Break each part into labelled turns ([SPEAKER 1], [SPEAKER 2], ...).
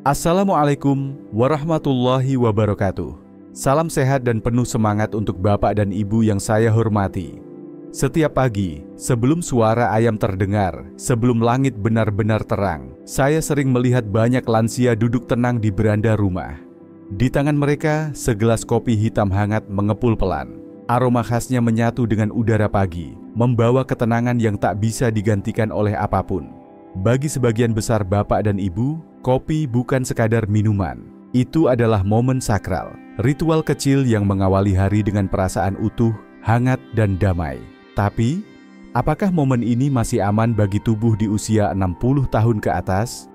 [SPEAKER 1] Assalamualaikum warahmatullahi wabarakatuh. Salam sehat dan penuh semangat untuk Bapak dan Ibu yang saya hormati. Setiap pagi, sebelum suara ayam terdengar, sebelum langit benar-benar terang, saya sering melihat banyak lansia duduk tenang di beranda rumah. Di tangan mereka, segelas kopi hitam hangat mengepul pelan. Aroma khasnya menyatu dengan udara pagi, membawa ketenangan yang tak bisa digantikan oleh apapun. Bagi sebagian besar Bapak dan Ibu, kopi bukan sekadar minuman. Itu adalah momen sakral, ritual kecil yang mengawali hari dengan perasaan utuh, hangat, dan damai. Tapi, apakah momen ini masih aman bagi tubuh di usia 60 tahun ke atas?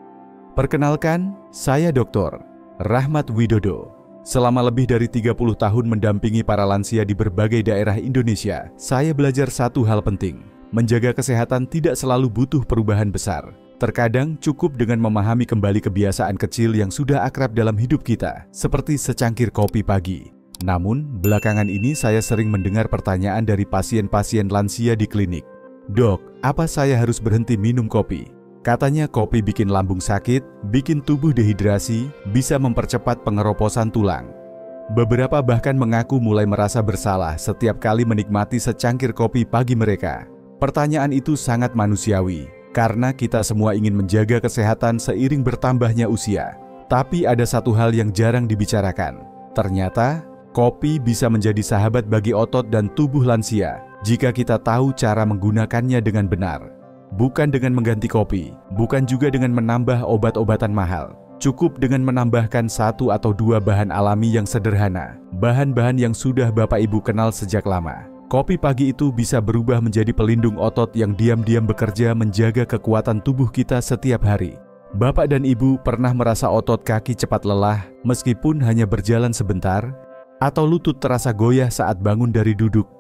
[SPEAKER 1] Perkenalkan, saya Dr. Rahmat Widodo. Selama lebih dari 30 tahun mendampingi para lansia di berbagai daerah Indonesia, saya belajar satu hal penting. Menjaga kesehatan tidak selalu butuh perubahan besar. Terkadang cukup dengan memahami kembali kebiasaan kecil yang sudah akrab dalam hidup kita, seperti secangkir kopi pagi. Namun, belakangan ini saya sering mendengar pertanyaan dari pasien-pasien lansia di klinik. "Dok, apa saya harus berhenti minum kopi?" Katanya kopi bikin lambung sakit, bikin tubuh dehidrasi, bisa mempercepat pengeroposan tulang. Beberapa bahkan mengaku mulai merasa bersalah setiap kali menikmati secangkir kopi pagi mereka. Pertanyaan itu sangat manusiawi, karena kita semua ingin menjaga kesehatan seiring bertambahnya usia. Tapi ada satu hal yang jarang dibicarakan. Ternyata, kopi bisa menjadi sahabat bagi otot dan tubuh lansia jika kita tahu cara menggunakannya dengan benar. Bukan dengan mengganti kopi, bukan juga dengan menambah obat-obatan mahal. Cukup dengan menambahkan 1 atau 2 bahan alami yang sederhana, bahan-bahan yang sudah Bapak Ibu kenal sejak lama. Kopi pagi itu bisa berubah menjadi pelindung otot yang diam-diam bekerja menjaga kekuatan tubuh kita setiap hari. Bapak dan Ibu pernah merasa otot kaki cepat lelah meskipun hanya berjalan sebentar? Atau lutut terasa goyah saat bangun dari duduk?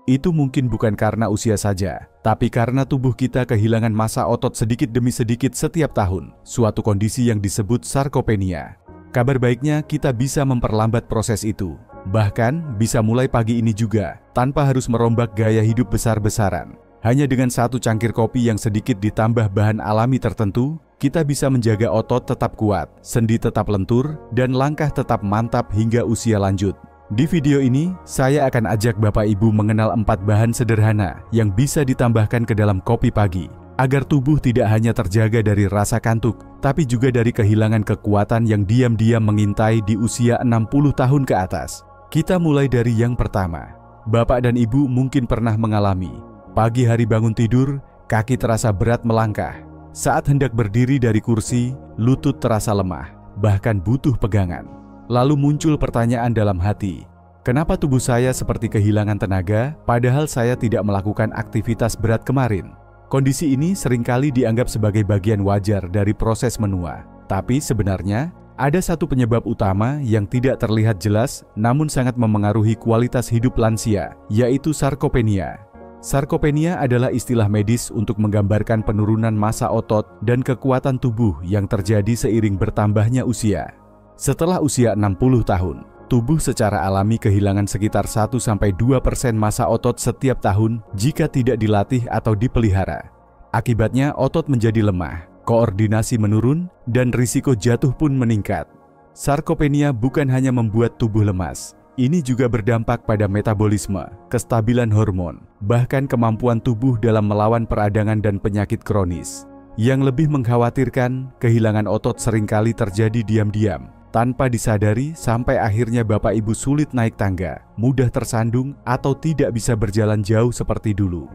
[SPEAKER 1] Itu mungkin bukan karena usia saja, tapi karena tubuh kita kehilangan massa otot sedikit demi sedikit setiap tahun, suatu kondisi yang disebut sarkopenia. Kabar baiknya kita bisa memperlambat proses itu, bahkan bisa mulai pagi ini juga, tanpa harus merombak gaya hidup besar-besaran. Hanya dengan 1 cangkir kopi yang sedikit ditambah bahan alami tertentu, kita bisa menjaga otot tetap kuat, sendi tetap lentur, dan langkah tetap mantap hingga usia lanjut. Di video ini, saya akan ajak Bapak Ibu mengenal 4 bahan sederhana yang bisa ditambahkan ke dalam kopi pagi, agar tubuh tidak hanya terjaga dari rasa kantuk, tapi juga dari kehilangan kekuatan yang diam-diam mengintai di usia 60 tahun ke atas. Kita mulai dari yang pertama. Bapak dan Ibu mungkin pernah mengalami, pagi hari bangun tidur, kaki terasa berat melangkah. Saat hendak berdiri dari kursi, lutut terasa lemah, bahkan butuh pegangan. Lalu muncul pertanyaan dalam hati, kenapa tubuh saya seperti kehilangan tenaga padahal saya tidak melakukan aktivitas berat kemarin? Kondisi ini seringkali dianggap sebagai bagian wajar dari proses menua. Tapi sebenarnya, ada satu penyebab utama yang tidak terlihat jelas namun sangat memengaruhi kualitas hidup lansia, yaitu sarkopenia. Sarkopenia adalah istilah medis untuk menggambarkan penurunan massa otot dan kekuatan tubuh yang terjadi seiring bertambahnya usia. Setelah usia 60 tahun, tubuh secara alami kehilangan sekitar 1-2% massa otot setiap tahun jika tidak dilatih atau dipelihara. Akibatnya otot menjadi lemah, koordinasi menurun, dan risiko jatuh pun meningkat. Sarkopenia bukan hanya membuat tubuh lemas, ini juga berdampak pada metabolisme, kestabilan hormon, bahkan kemampuan tubuh dalam melawan peradangan dan penyakit kronis. Yang lebih mengkhawatirkan, kehilangan otot seringkali terjadi diam-diam, tanpa disadari sampai akhirnya Bapak Ibu sulit naik tangga, mudah tersandung, atau tidak bisa berjalan jauh seperti dulu.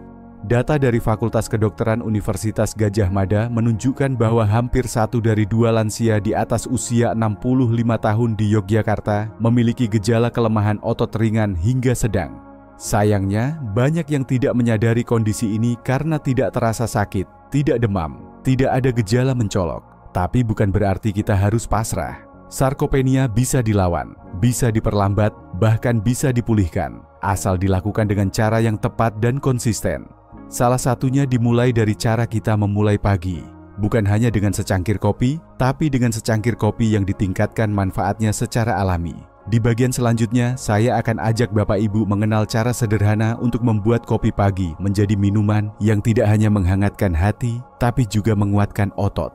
[SPEAKER 1] Data dari Fakultas Kedokteran Universitas Gadjah Mada menunjukkan bahwa hampir 1 dari 2 lansia di atas usia 65 tahun di Yogyakarta memiliki gejala kelemahan otot ringan hingga sedang. Sayangnya, banyak yang tidak menyadari kondisi ini karena tidak terasa sakit, tidak demam, tidak ada gejala mencolok. Tapi bukan berarti kita harus pasrah. Sarkopenia bisa dilawan, bisa diperlambat, bahkan bisa dipulihkan, asal dilakukan dengan cara yang tepat dan konsisten. Salah satunya dimulai dari cara kita memulai pagi, bukan hanya dengan secangkir kopi, tapi dengan secangkir kopi yang ditingkatkan manfaatnya secara alami. Di bagian selanjutnya, saya akan ajak Bapak Ibu mengenal cara sederhana untuk membuat kopi pagi menjadi minuman yang tidak hanya menghangatkan hati, tapi juga menguatkan otot.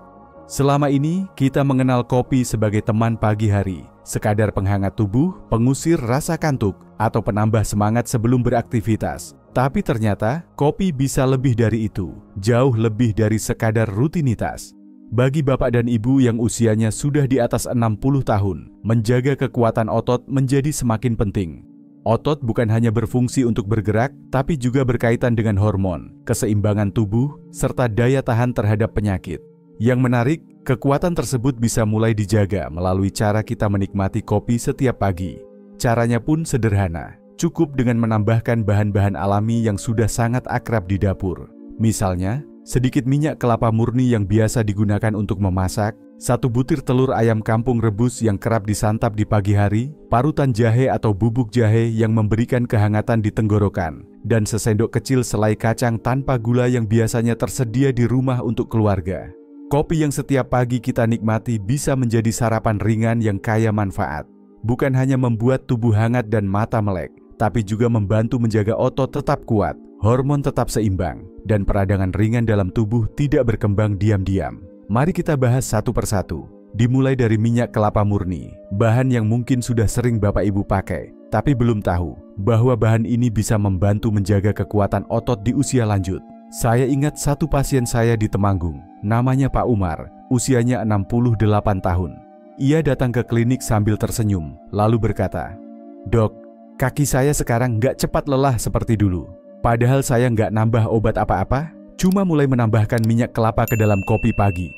[SPEAKER 1] Selama ini, kita mengenal kopi sebagai teman pagi hari, sekadar penghangat tubuh, pengusir rasa kantuk, atau penambah semangat sebelum beraktivitas. Tapi ternyata, kopi bisa lebih dari itu, jauh lebih dari sekadar rutinitas. Bagi bapak dan ibu yang usianya sudah di atas 60 tahun, menjaga kekuatan otot menjadi semakin penting. Otot bukan hanya berfungsi untuk bergerak, tapi juga berkaitan dengan hormon, keseimbangan tubuh, serta daya tahan terhadap penyakit. Yang menarik, kekuatan tersebut bisa mulai dijaga melalui cara kita menikmati kopi setiap pagi. Caranya pun sederhana, cukup dengan menambahkan bahan-bahan alami yang sudah sangat akrab di dapur. Misalnya, sedikit minyak kelapa murni yang biasa digunakan untuk memasak, 1 butir telur ayam kampung rebus yang kerap disantap di pagi hari, parutan jahe atau bubuk jahe yang memberikan kehangatan di tenggorokan, dan sesendok kecil selai kacang tanpa gula yang biasanya tersedia di rumah untuk keluarga. Kopi yang setiap pagi kita nikmati bisa menjadi sarapan ringan yang kaya manfaat. Bukan hanya membuat tubuh hangat dan mata melek, tapi juga membantu menjaga otot tetap kuat, hormon tetap seimbang, dan peradangan ringan dalam tubuh tidak berkembang diam-diam. Mari kita bahas satu persatu. Dimulai dari minyak kelapa murni, bahan yang mungkin sudah sering Bapak Ibu pakai, tapi belum tahu bahwa bahan ini bisa membantu menjaga kekuatan otot di usia lanjut. Saya ingat satu pasien saya di Temanggung, namanya Pak Umar, usianya 68 tahun. Ia datang ke klinik sambil tersenyum, lalu berkata, "Dok, kaki saya sekarang nggak cepat lelah seperti dulu. Padahal saya nggak nambah obat apa-apa, cuma mulai menambahkan minyak kelapa ke dalam kopi pagi."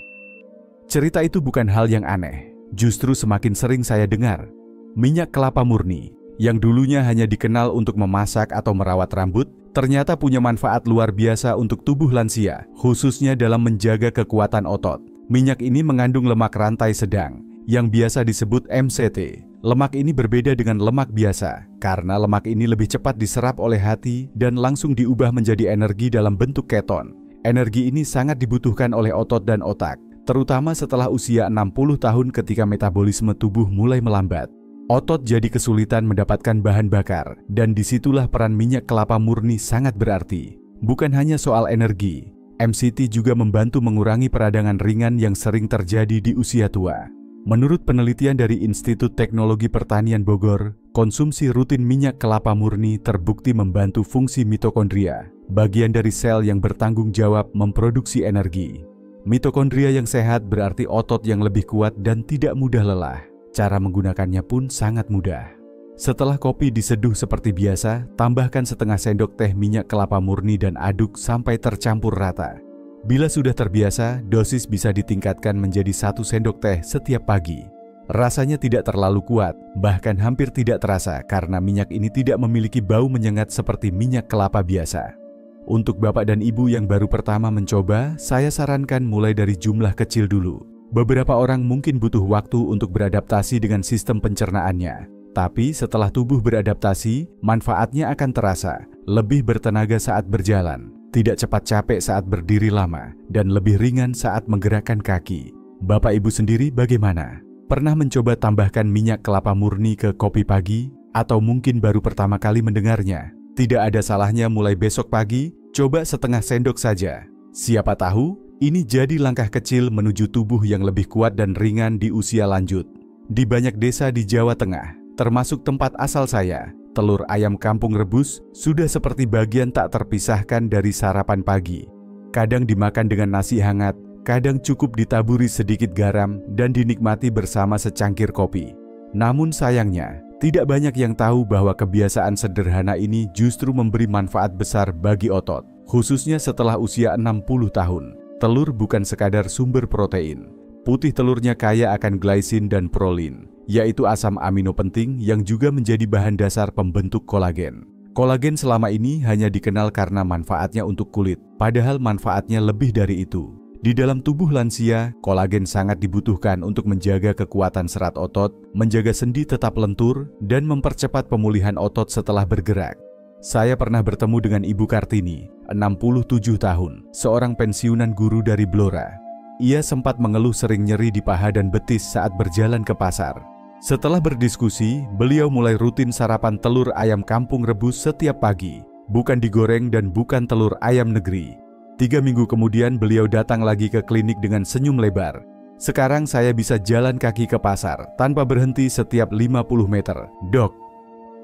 [SPEAKER 1] Cerita itu bukan hal yang aneh, justru semakin sering saya dengar. Minyak kelapa murni, yang dulunya hanya dikenal untuk memasak atau merawat rambut, ternyata punya manfaat luar biasa untuk tubuh lansia, khususnya dalam menjaga kekuatan otot. Minyak ini mengandung lemak rantai sedang, yang biasa disebut MCT. Lemak ini berbeda dengan lemak biasa, karena lemak ini lebih cepat diserap oleh hati dan langsung diubah menjadi energi dalam bentuk keton. Energi ini sangat dibutuhkan oleh otot dan otak, terutama setelah usia 60 tahun ketika metabolisme tubuh mulai melambat. Otot jadi kesulitan mendapatkan bahan bakar, dan disitulah peran minyak kelapa murni sangat berarti. Bukan hanya soal energi, MCT juga membantu mengurangi peradangan ringan yang sering terjadi di usia tua. Menurut penelitian dari Institut Teknologi Pertanian Bogor, konsumsi rutin minyak kelapa murni terbukti membantu fungsi mitokondria, bagian dari sel yang bertanggung jawab memproduksi energi. Mitokondria yang sehat berarti otot yang lebih kuat dan tidak mudah lelah. Cara menggunakannya pun sangat mudah. Setelah kopi diseduh seperti biasa, tambahkan setengah sendok teh minyak kelapa murni dan aduk sampai tercampur rata. Bila sudah terbiasa, dosis bisa ditingkatkan menjadi 1 sendok teh setiap pagi. Rasanya tidak terlalu kuat, bahkan hampir tidak terasa karena minyak ini tidak memiliki bau menyengat seperti minyak kelapa biasa. Untuk bapak dan ibu yang baru pertama mencoba, saya sarankan mulai dari jumlah kecil dulu. Beberapa orang mungkin butuh waktu untuk beradaptasi dengan sistem pencernaannya. Tapi setelah tubuh beradaptasi, manfaatnya akan terasa, lebih bertenaga saat berjalan, tidak cepat capek saat berdiri lama, dan lebih ringan saat menggerakkan kaki. Bapak ibu sendiri bagaimana? Pernah mencoba tambahkan minyak kelapa murni ke kopi pagi? Atau mungkin baru pertama kali mendengarnya? Tidak ada salahnya mulai besok pagi, coba setengah sendok saja. Siapa tahu, ini jadi langkah kecil menuju tubuh yang lebih kuat dan ringan di usia lanjut. Di banyak desa di Jawa Tengah, termasuk tempat asal saya, telur ayam kampung rebus sudah seperti bagian tak terpisahkan dari sarapan pagi. Kadang dimakan dengan nasi hangat, kadang cukup ditaburi sedikit garam dan dinikmati bersama secangkir kopi. Namun sayangnya, tidak banyak yang tahu bahwa kebiasaan sederhana ini justru memberi manfaat besar bagi otot, khususnya setelah usia 60 tahun. Telur bukan sekadar sumber protein. Putih telurnya kaya akan glycine dan prolin, yaitu asam amino penting yang juga menjadi bahan dasar pembentuk kolagen. Kolagen selama ini hanya dikenal karena manfaatnya untuk kulit, padahal manfaatnya lebih dari itu. Di dalam tubuh lansia, kolagen sangat dibutuhkan untuk menjaga kekuatan serat otot, menjaga sendi tetap lentur, dan mempercepat pemulihan otot setelah bergerak. Saya pernah bertemu dengan Ibu Kartini, 67 tahun, seorang pensiunan guru dari Blora. Ia sempat mengeluh sering nyeri di paha dan betis saat berjalan ke pasar. Setelah berdiskusi, beliau mulai rutin sarapan telur ayam kampung rebus setiap pagi, bukan digoreng dan bukan telur ayam negeri. 3 minggu kemudian beliau datang lagi ke klinik dengan senyum lebar. Sekarang saya bisa jalan kaki ke pasar tanpa berhenti setiap 50 meter, Dok."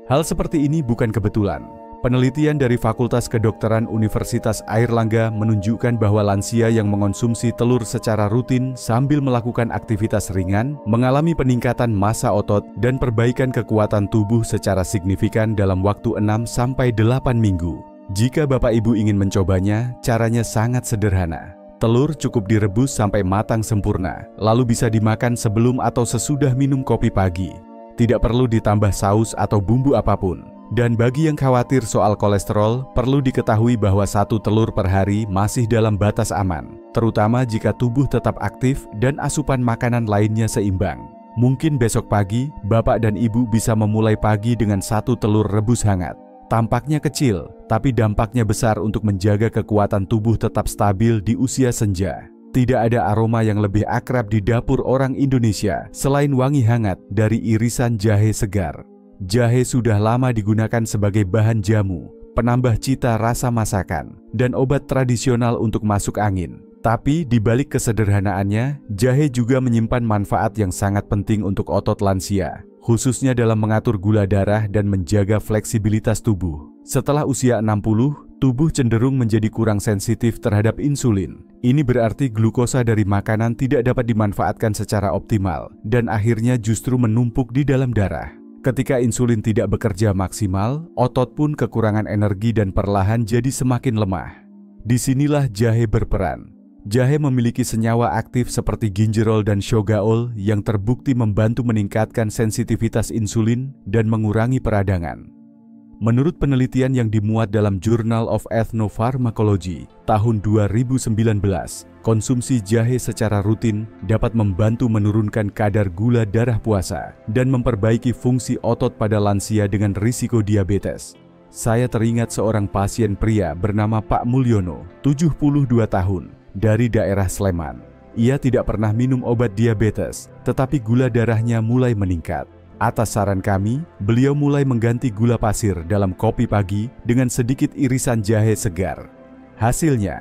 [SPEAKER 1] Hal seperti ini bukan kebetulan. Penelitian dari Fakultas Kedokteran Universitas Airlangga menunjukkan bahwa lansia yang mengonsumsi telur secara rutin sambil melakukan aktivitas ringan mengalami peningkatan massa otot dan perbaikan kekuatan tubuh secara signifikan dalam waktu 6-8 minggu. Jika Bapak Ibu ingin mencobanya, caranya sangat sederhana. Telur cukup direbus sampai matang sempurna, lalu bisa dimakan sebelum atau sesudah minum kopi pagi. Tidak perlu ditambah saus atau bumbu apapun. Dan bagi yang khawatir soal kolesterol, perlu diketahui bahwa 1 telur per hari masih dalam batas aman, terutama jika tubuh tetap aktif dan asupan makanan lainnya seimbang. Mungkin besok pagi, Bapak dan Ibu bisa memulai pagi dengan 1 telur rebus hangat. Tampaknya kecil, tapi dampaknya besar untuk menjaga kekuatan tubuh tetap stabil di usia senja. Tidak ada aroma yang lebih akrab di dapur orang Indonesia selain wangi hangat dari irisan jahe segar. Jahe sudah lama digunakan sebagai bahan jamu, penambah cita rasa masakan, dan obat tradisional untuk masuk angin. Tapi di balik kesederhanaannya, jahe juga menyimpan manfaat yang sangat penting untuk otot lansia, khususnya dalam mengatur gula darah dan menjaga fleksibilitas tubuh. Setelah usia 60, tubuh cenderung menjadi kurang sensitif terhadap insulin. Ini berarti glukosa dari makanan tidak dapat dimanfaatkan secara optimal, dan akhirnya justru menumpuk di dalam darah. Ketika insulin tidak bekerja maksimal, otot pun kekurangan energi dan perlahan jadi semakin lemah. Disinilah jahe berperan. Jahe memiliki senyawa aktif seperti gingerol dan shogaol yang terbukti membantu meningkatkan sensitivitas insulin dan mengurangi peradangan. Menurut penelitian yang dimuat dalam Journal of Ethnopharmacology tahun 2019, konsumsi jahe secara rutin dapat membantu menurunkan kadar gula darah puasa dan memperbaiki fungsi otot pada lansia dengan risiko diabetes. Saya teringat seorang pasien pria bernama Pak Mulyono, 72 tahun, dari daerah Sleman. Ia tidak pernah minum obat diabetes, tetapi gula darahnya mulai meningkat. Atas saran kami, beliau mulai mengganti gula pasir dalam kopi pagi dengan sedikit irisan jahe segar. Hasilnya,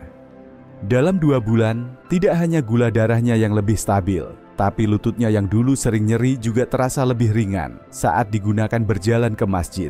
[SPEAKER 1] dalam 2 bulan, tidak hanya gula darahnya yang lebih stabil, tapi lututnya yang dulu sering nyeri juga terasa lebih ringan saat digunakan berjalan ke masjid.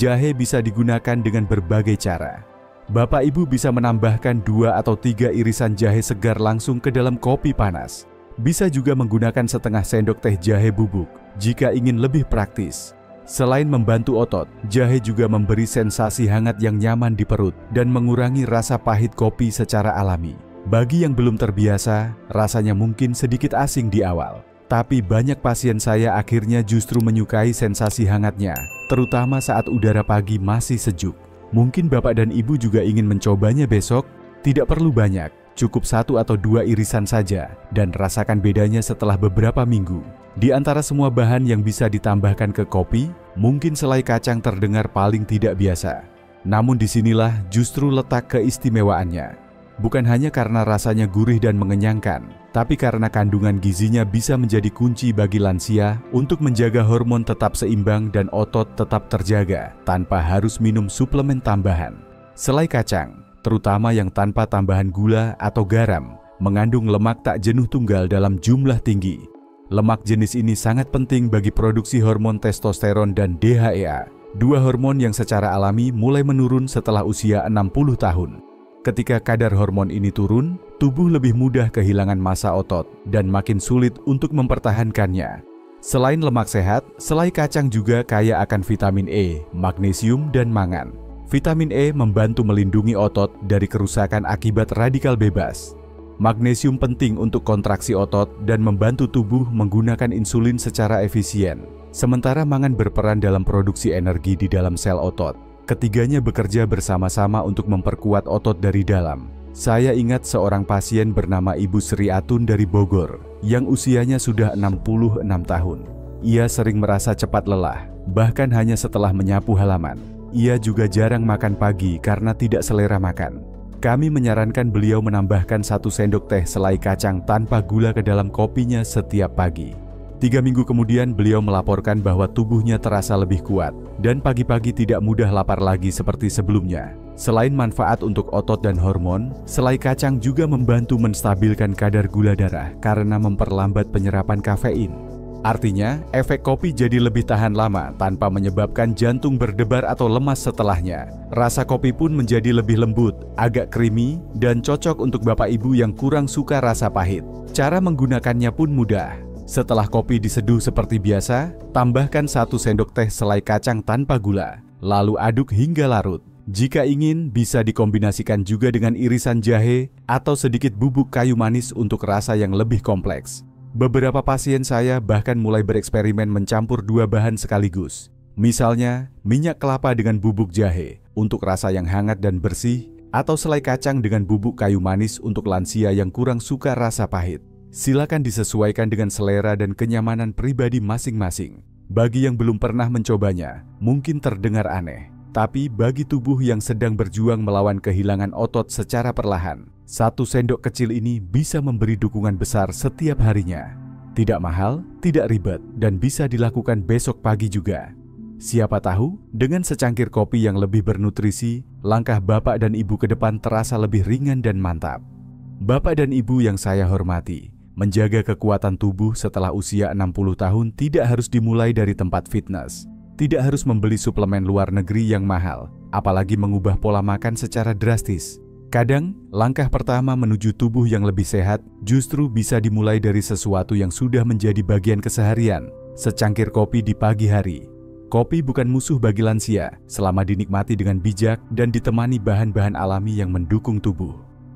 [SPEAKER 1] Jahe bisa digunakan dengan berbagai cara. Bapak Ibu bisa menambahkan 2 atau 3 irisan jahe segar langsung ke dalam kopi panas. Bisa juga menggunakan setengah sendok teh jahe bubuk jika ingin lebih praktis. Selain membantu otot, jahe juga memberi sensasi hangat yang nyaman di perut dan mengurangi rasa pahit kopi secara alami. Bagi yang belum terbiasa, rasanya mungkin sedikit asing di awal. Tapi banyak pasien saya akhirnya justru menyukai sensasi hangatnya, terutama saat udara pagi masih sejuk. Mungkin Bapak dan Ibu juga ingin mencobanya besok? Tidak perlu banyak. Cukup 1 atau 2 irisan saja dan rasakan bedanya setelah beberapa minggu. Di antara semua bahan yang bisa ditambahkan ke kopi, mungkin selai kacang terdengar paling tidak biasa. Namun disinilah justru letak keistimewaannya. Bukan hanya karena rasanya gurih dan mengenyangkan, tapi karena kandungan gizinya bisa menjadi kunci bagi lansia untuk menjaga hormon tetap seimbang dan otot tetap terjaga tanpa harus minum suplemen tambahan. Selai kacang, terutama yang tanpa tambahan gula atau garam, mengandung lemak tak jenuh tunggal dalam jumlah tinggi. Lemak jenis ini sangat penting bagi produksi hormon testosteron dan DHEA, 2 hormon yang secara alami mulai menurun setelah usia 60 tahun. Ketika kadar hormon ini turun, tubuh lebih mudah kehilangan massa otot dan makin sulit untuk mempertahankannya. Selain lemak sehat, selai kacang juga kaya akan vitamin E, magnesium, dan mangan. Vitamin E membantu melindungi otot dari kerusakan akibat radikal bebas. Magnesium penting untuk kontraksi otot dan membantu tubuh menggunakan insulin secara efisien. Sementara mangan berperan dalam produksi energi di dalam sel otot. Ketiganya bekerja bersama-sama untuk memperkuat otot dari dalam. Saya ingat seorang pasien bernama Ibu Sri Atun dari Bogor, yang usianya sudah 66 tahun. Ia sering merasa cepat lelah, bahkan hanya setelah menyapu halaman. Ia juga jarang makan pagi karena tidak selera makan. Kami menyarankan beliau menambahkan 1 sendok teh selai kacang tanpa gula ke dalam kopinya setiap pagi. 3 minggu kemudian beliau melaporkan bahwa tubuhnya terasa lebih kuat dan pagi-pagi tidak mudah lapar lagi seperti sebelumnya. Selain manfaat untuk otot dan hormon, selai kacang juga membantu menstabilkan kadar gula darah karena memperlambat penyerapan kafein. Artinya, efek kopi jadi lebih tahan lama tanpa menyebabkan jantung berdebar atau lemas setelahnya. Rasa kopi pun menjadi lebih lembut, agak creamy, dan cocok untuk bapak ibu yang kurang suka rasa pahit. Cara menggunakannya pun mudah. Setelah kopi diseduh seperti biasa, tambahkan 1 sendok teh selai kacang tanpa gula, lalu aduk hingga larut. Jika ingin, bisa dikombinasikan juga dengan irisan jahe atau sedikit bubuk kayu manis untuk rasa yang lebih kompleks. Beberapa pasien saya bahkan mulai bereksperimen mencampur 2 bahan sekaligus. Misalnya, minyak kelapa dengan bubuk jahe untuk rasa yang hangat dan bersih, atau selai kacang dengan bubuk kayu manis untuk lansia yang kurang suka rasa pahit. Silakan disesuaikan dengan selera dan kenyamanan pribadi masing-masing. Bagi yang belum pernah mencobanya, mungkin terdengar aneh. Tapi bagi tubuh yang sedang berjuang melawan kehilangan otot secara perlahan, 1 sendok kecil ini bisa memberi dukungan besar setiap harinya. Tidak mahal, tidak ribet, dan bisa dilakukan besok pagi juga. Siapa tahu, dengan secangkir kopi yang lebih bernutrisi, langkah bapak dan ibu ke depan terasa lebih ringan dan mantap. Bapak dan ibu yang saya hormati, menjaga kekuatan tubuh setelah usia 60 tahun tidak harus dimulai dari tempat fitness. Tidak harus membeli suplemen luar negeri yang mahal, apalagi mengubah pola makan secara drastis. Kadang, langkah pertama menuju tubuh yang lebih sehat justru bisa dimulai dari sesuatu yang sudah menjadi bagian keseharian, secangkir kopi di pagi hari. Kopi bukan musuh bagi lansia, selama dinikmati dengan bijak dan ditemani bahan-bahan alami yang mendukung tubuh.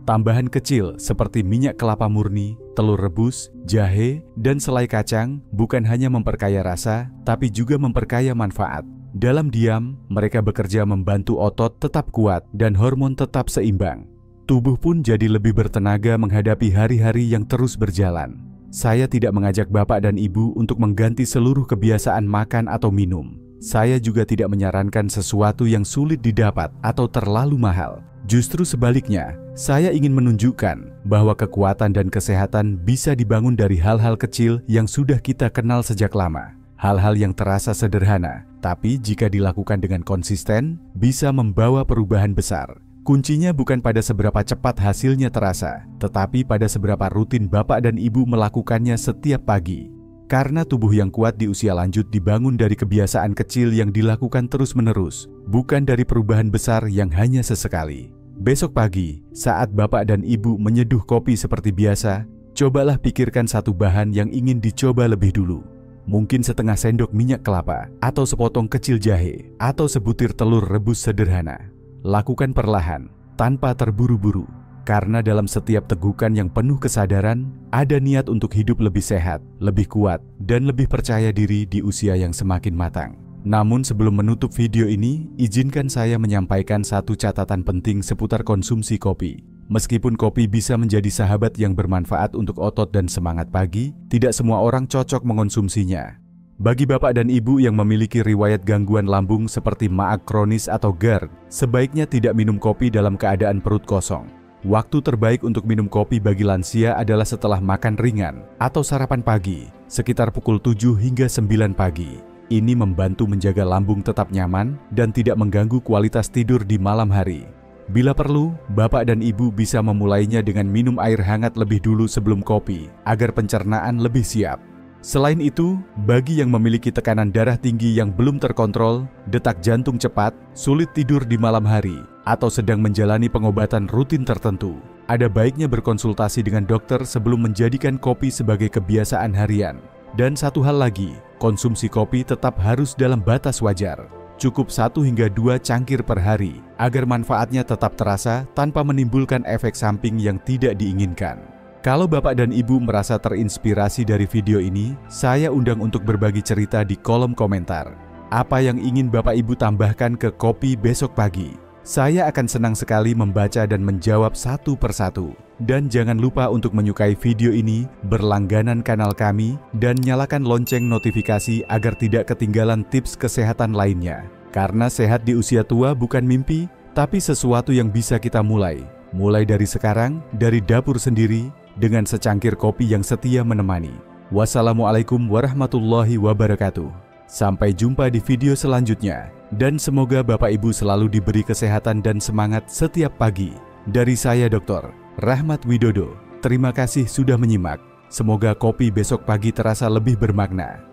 [SPEAKER 1] Tambahan kecil seperti minyak kelapa murni, telur rebus, jahe, dan selai kacang bukan hanya memperkaya rasa, tapi juga memperkaya manfaat. Dalam diam, mereka bekerja membantu otot tetap kuat dan hormon tetap seimbang. Tubuh pun jadi lebih bertenaga menghadapi hari-hari yang terus berjalan. Saya tidak mengajak bapak dan ibu untuk mengganti seluruh kebiasaan makan atau minum. Saya juga tidak menyarankan sesuatu yang sulit didapat atau terlalu mahal. Justru sebaliknya, saya ingin menunjukkan bahwa kekuatan dan kesehatan bisa dibangun dari hal-hal kecil yang sudah kita kenal sejak lama. Hal-hal yang terasa sederhana, tapi jika dilakukan dengan konsisten, bisa membawa perubahan besar. Kuncinya bukan pada seberapa cepat hasilnya terasa, tetapi pada seberapa rutin bapak dan ibu melakukannya setiap pagi. Karena tubuh yang kuat di usia lanjut dibangun dari kebiasaan kecil yang dilakukan terus-menerus, bukan dari perubahan besar yang hanya sesekali. Besok pagi, saat bapak dan ibu menyeduh kopi seperti biasa, cobalah pikirkan 1 bahan yang ingin dicoba lebih dulu. Mungkin setengah sendok minyak kelapa, atau sepotong kecil jahe, atau sebutir telur rebus sederhana. Lakukan perlahan, tanpa terburu-buru. Karena dalam setiap tegukan yang penuh kesadaran, ada niat untuk hidup lebih sehat, lebih kuat, dan lebih percaya diri di usia yang semakin matang. Namun sebelum menutup video ini, izinkan saya menyampaikan 1 catatan penting seputar konsumsi kopi. Meskipun kopi bisa menjadi sahabat yang bermanfaat untuk otot dan semangat pagi, tidak semua orang cocok mengonsumsinya. Bagi bapak dan ibu yang memiliki riwayat gangguan lambung seperti maag kronis atau GERD, sebaiknya tidak minum kopi dalam keadaan perut kosong. Waktu terbaik untuk minum kopi bagi lansia adalah setelah makan ringan atau sarapan pagi, sekitar pukul 7 hingga 9 pagi. Ini membantu menjaga lambung tetap nyaman dan tidak mengganggu kualitas tidur di malam hari. Bila perlu, bapak dan ibu bisa memulainya dengan minum air hangat lebih dulu sebelum kopi, agar pencernaan lebih siap. Selain itu, bagi yang memiliki tekanan darah tinggi yang belum terkontrol, detak jantung cepat, sulit tidur di malam hari, atau sedang menjalani pengobatan rutin tertentu, ada baiknya berkonsultasi dengan dokter sebelum menjadikan kopi sebagai kebiasaan harian. Dan 1 hal lagi, konsumsi kopi tetap harus dalam batas wajar. Cukup 1 hingga 2 cangkir per hari, agar manfaatnya tetap terasa tanpa menimbulkan efek samping yang tidak diinginkan. Kalau bapak dan ibu merasa terinspirasi dari video ini, saya undang untuk berbagi cerita di kolom komentar. Apa yang ingin bapak ibu tambahkan ke kopi besok pagi? Saya akan senang sekali membaca dan menjawab satu persatu. Dan jangan lupa untuk menyukai video ini, berlangganan kanal kami, dan nyalakan lonceng notifikasi agar tidak ketinggalan tips kesehatan lainnya. Karena sehat di usia tua bukan mimpi, tapi sesuatu yang bisa kita mulai. Mulai dari sekarang, dari dapur sendiri, dengan secangkir kopi yang setia menemani. Wassalamualaikum warahmatullahi wabarakatuh. Sampai jumpa di video selanjutnya. Dan semoga Bapak Ibu selalu diberi kesehatan dan semangat setiap pagi. Dari saya Dr. Rahmat Widodo, terima kasih sudah menyimak. Semoga kopi besok pagi terasa lebih bermakna.